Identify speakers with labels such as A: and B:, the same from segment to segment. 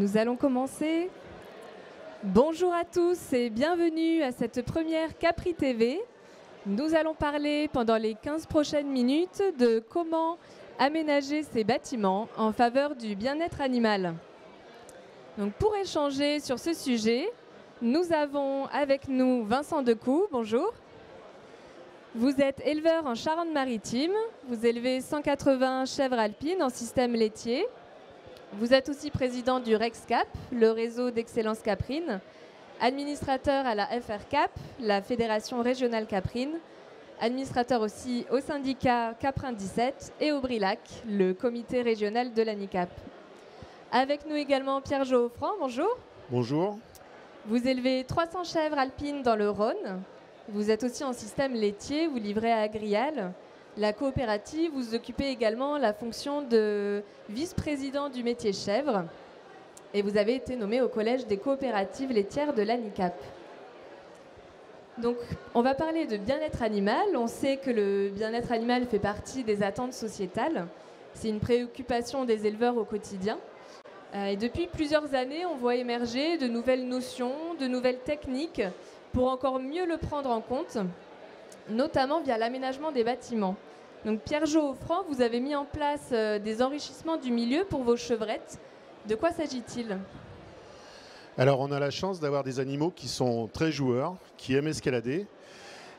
A: Nous allons commencer. Bonjour à tous et bienvenue à cette première Capri TV. Nous allons parler pendant les 15 prochaines minutes de comment aménager ces bâtiments en faveur du bien-être animal. Donc pour échanger sur ce sujet, nous avons avec nous Vincent Decoux. Bonjour. Vous êtes éleveur en Charente-Maritime. Vous élevez 180 chèvres alpines en système laitier. Vous êtes aussi président du REXCAP, le réseau d'excellence caprine, administrateur à la FRCAP, la Fédération régionale caprine, administrateur aussi au syndicat Caprin 17 et au BRILAC, le comité régional de l'ANICAP. Avec nous également Pierre Geoffrand, bonjour.
B: Bonjour.
A: Vous élevez 300 chèvres alpines dans le Rhône. Vous êtes aussi en système laitier, vous livrez à Agrial. La coopérative, vous occupez également la fonction de vice-président du métier chèvre et vous avez été nommé au collège des coopératives laitières de l'ANICAP. Donc, on va parler de bien-être animal. On sait que le bien-être animal fait partie des attentes sociétales. C'est une préoccupation des éleveurs au quotidien. Et depuis plusieurs années, on voit émerger de nouvelles notions, de nouvelles techniques pour encore mieux le prendre en compte, notamment via l'aménagement des bâtiments. Donc Pierre Geoffrand, vous avez mis en place des enrichissements du milieu pour vos chevrettes. De quoi s'agit-il ?
B: Alors on a la chance d'avoir des animaux qui sont très joueurs, qui aiment escalader.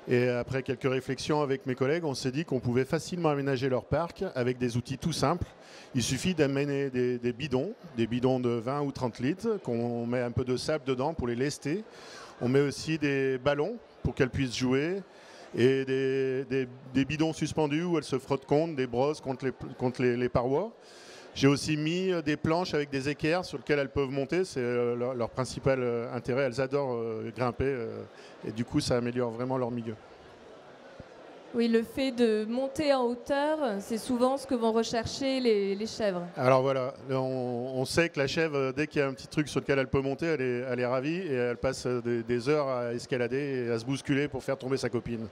B: Et après quelques réflexions avec mes collègues, on s'est dit qu'on pouvait facilement aménager leur parc avec des outils tout simples. Il suffit d'amener des bidons de 20 ou 30 litres, qu'on met un peu de sable dedans pour les lester. On met aussi des ballons pour qu'elles puissent jouer et des bidons suspendus où elles se frottent contre, des brosses contre les parois. J'ai aussi mis des planches avec des équerres sur lesquelles elles peuvent monter. C'est leur principal intérêt. Elles adorent grimper et du coup, ça améliore vraiment leur milieu.
A: Oui, le fait de monter en hauteur, c'est souvent ce que vont rechercher les chèvres.
B: Alors voilà, on sait que la chèvre, dès qu'il y a un petit truc sur lequel elle peut monter, elle est ravie et elle passe des heures à escalader et à se bousculer pour faire tomber sa copine.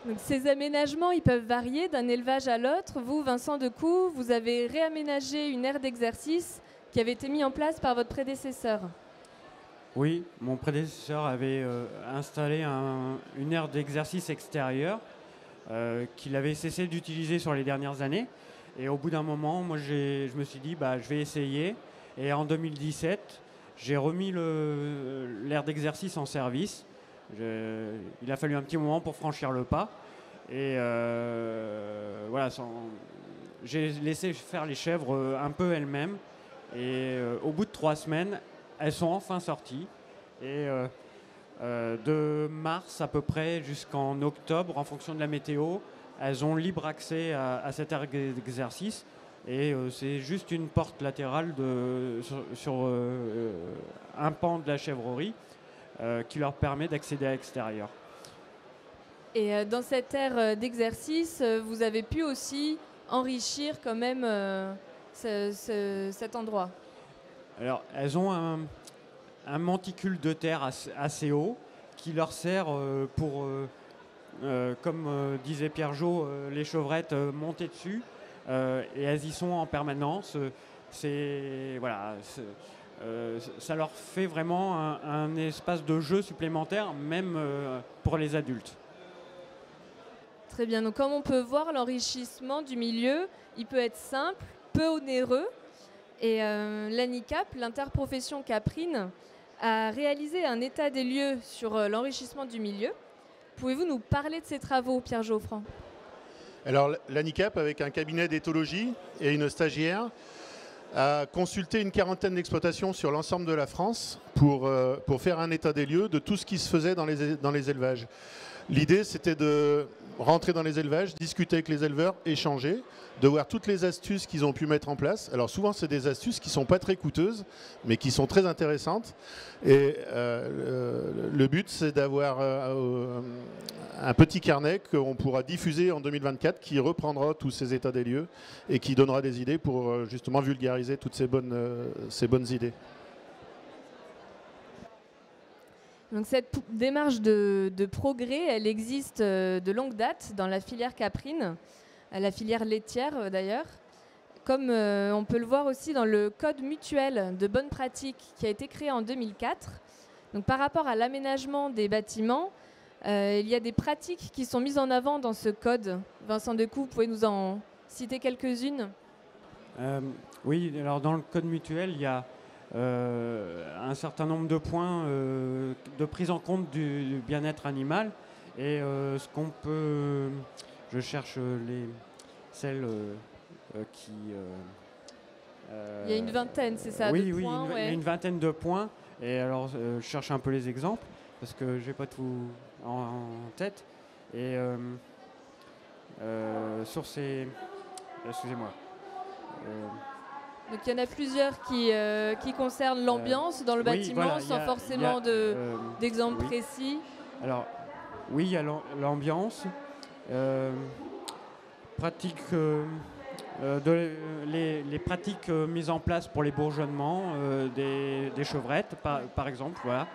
A: Donc, ces aménagements, ils peuvent varier d'un élevage à l'autre. Vous, Vincent Decoux, vous avez réaménagé une aire d'exercice qui avait été mise en place par votre prédécesseur.
C: Oui, mon prédécesseur avait installé une aire d'exercice extérieure qu'il avait cessé d'utiliser sur les dernières années. Et au bout d'un moment, moi, je me suis dit, je vais essayer. Et en 2017, j'ai remis l'aire d'exercice en service. Il a fallu un petit moment pour franchir le pas. Et voilà, j'ai laissé faire les chèvres un peu elles-mêmes. Et au bout de 3 semaines, elles sont enfin sorties. Et de mars à peu près jusqu'en octobre, en fonction de la météo, elles ont libre accès à cette aire d'exercice. Et c'est juste une porte latérale sur un pan de la chèvrerie qui leur permet d'accéder à l'extérieur.
A: Et dans cette aire d'exercice, vous avez pu aussi enrichir quand même cet endroit.
C: Alors, elles ont un monticule de terre assez haut qui leur sert pour, comme disait Pierre Jo, les chevrettes monter dessus et elles y sont en permanence. Ça leur fait vraiment un espace de jeu supplémentaire, même pour les adultes.
A: Très bien. Donc, comme on peut voir, l'enrichissement du milieu, il peut être simple, peu onéreux. Et l'ANICAP, l'interprofession caprine, a réalisé un état des lieux sur l'enrichissement du milieu. Pouvez-vous nous parler de ces travaux, Pierre Geoffrand ?
B: Alors l'ANICAP, avec un cabinet d'éthologie et une stagiaire, a consulté une quarantaine d'exploitations sur l'ensemble de la France pour faire un état des lieux de tout ce qui se faisait dans les élevages. L'idée, c'était de rentrer dans les élevages, discuter avec les éleveurs, échanger, de voir toutes les astuces qu'ils ont pu mettre en place. Alors souvent, c'est des astuces qui ne sont pas très coûteuses, mais qui sont très intéressantes. Et le but, c'est d'avoir un petit carnet qu'on pourra diffuser en 2024, qui reprendra tous ces états des lieux et qui donnera des idées pour justement vulgariser toutes ces bonnes idées.
A: Donc cette démarche de progrès, elle existe de longue date dans la filière caprine, la filière laitière d'ailleurs. comme on peut le voir aussi dans le code mutuel de bonnes pratiques qui a été créé en 2004. Donc, par rapport à l'aménagement des bâtiments, il y a des pratiques qui sont mises en avant dans ce code. Vincent Decou, vous pouvez nous en citer quelques-unes?
C: Oui, alors dans le code mutuel, il y a un certain nombre de points de prise en compte du bien-être animal. Et ce qu'on peut... Je cherche celles qui...
A: il y a une vingtaine, c'est ça,
C: oui,
A: de
C: oui,
A: points,
C: il y a une vingtaine de points. Et alors, je cherche un peu les exemples, parce que je n'ai pas tout en tête. Et sur ces... Excusez-moi.
A: Donc il y en a plusieurs qui concernent l'ambiance dans le bâtiment,
C: voilà,
A: sans forcément d'exemple précis.
C: Alors, oui, il y a l'ambiance, les pratiques mises en place pour les bourgeonnements des chevrettes, par exemple. Voilà.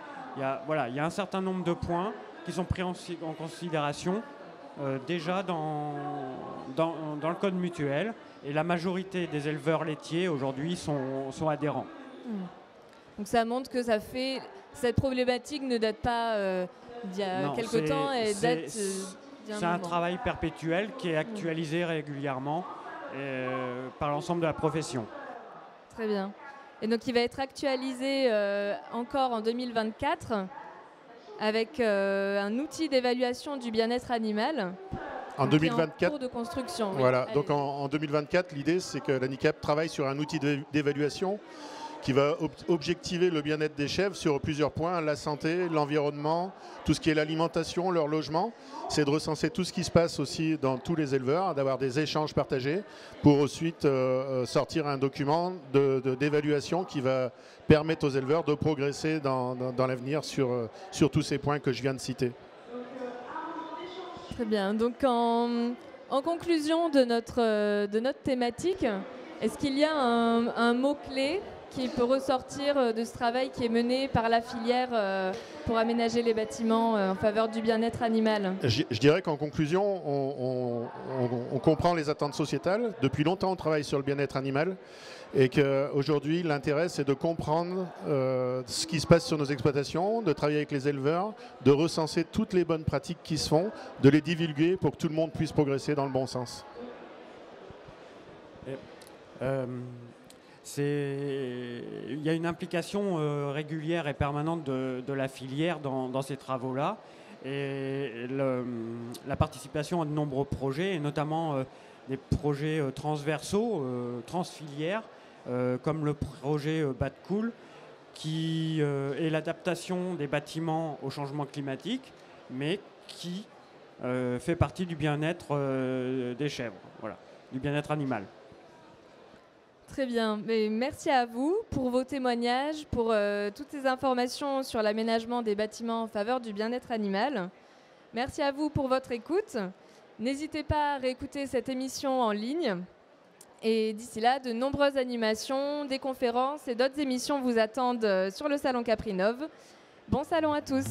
C: Il y a un certain nombre de points qui sont pris en considération déjà dans le code mutuel. Et la majorité des éleveurs laitiers aujourd'hui sont adhérents.
A: Donc ça montre que cette problématique ne date pas d'il y a quelque temps.
C: C'est un travail perpétuel qui est actualisé régulièrement par l'ensemble de la profession.
A: Très bien. Et donc il va être actualisé encore en 2024 avec un outil d'évaluation du bien-être animal.
B: En 2024,
A: en cours de construction.
B: Voilà, donc en 2024, l'idée c'est que l'handicap travaille sur un outil d'évaluation qui va objectiver le bien-être des chèvres sur plusieurs points, la santé, l'environnement, tout ce qui est l'alimentation, leur logement. C'est de recenser tout ce qui se passe aussi dans tous les éleveurs, d'avoir des échanges partagés pour ensuite sortir un document d'évaluation qui va permettre aux éleveurs de progresser dans l'avenir sur tous ces points que je viens de citer.
A: Très bien. Donc, en conclusion de notre thématique, est-ce qu'il y a un mot-clé qui peut ressortir de ce travail qui est mené par la filière pour aménager les bâtiments en faveur du bien-être animal?
B: Je dirais qu'en conclusion, on comprend les attentes sociétales. Depuis longtemps, on travaille sur le bien-être animal et qu'aujourd'hui, l'intérêt, c'est de comprendre ce qui se passe sur nos exploitations, de travailler avec les éleveurs, de recenser toutes les bonnes pratiques qui se font, de les divulguer pour que tout le monde puisse progresser dans le bon sens.
C: Il y a une implication régulière et permanente de la filière dans ces travaux-là. Et la participation à de nombreux projets, et notamment des projets transversaux, transfilières, comme le projet Batcool, qui est l'adaptation des bâtiments au changement climatique, mais qui fait partie du bien-être des chèvres, voilà, du bien-être animal.
A: Très bien. Mais merci à vous pour vos témoignages, pour toutes ces informations sur l'aménagement des bâtiments en faveur du bien-être animal. Merci à vous pour votre écoute. N'hésitez pas à réécouter cette émission en ligne. Et d'ici là, de nombreuses animations, des conférences et d'autres émissions vous attendent sur le Salon Caprinov. Bon salon à tous.